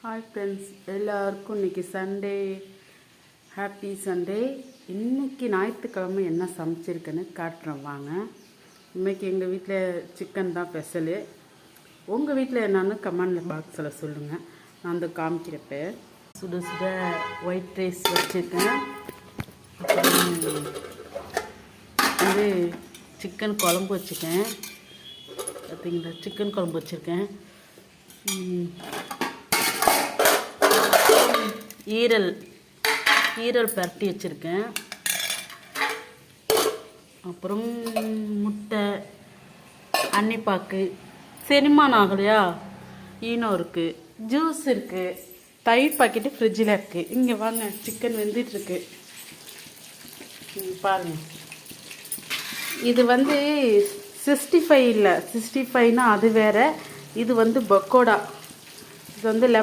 Hi friends, எல்லாருக்கும் இன்றைக்கி Sunday. Happy Sunday. இன்றைக்கி ஞாயிற்றுக்கிழமை என்ன சமைச்சிருக்குன்னு காட்டுறோம் வாங்க. இன்றைக்கி எங்கள் வீட்டில் சிக்கன் தான் ஸ்பெஷலு. உங்கள் வீட்டில் என்னென்னு கமெண்ட் பாக்ஸில் சொல்லுங்கள், நான் வந்து காமிக்கிறப்ப. சுட சுட ஒயிட் ரைஸ் வச்சுருக்கேன். அப்புறம் வந்து சிக்கன் குழம்பு வச்சுருக்கேன். பார்த்தீங்களா, சிக்கன் குழம்பு வச்சுருக்கேன். ஈரல் பரட்டி வச்சுருக்கேன். அப்புறம் முட்டை, அன்னிப்பாக்கு, செரிமானம் ஆகலையா, ஈனோ இருக்குது, ஜூஸ் இருக்குது, தயிர் பாக்கெட்டு ஃப்ரிட்ஜில் இருக்குது. இங்கே வாங்க, சிக்கன் வெந்துட்டுருக்கு பாருங்கள். இது வந்து 65 இல்லை, 65னா அது வேறு. இது வந்து பக்கோடா. இது வந்து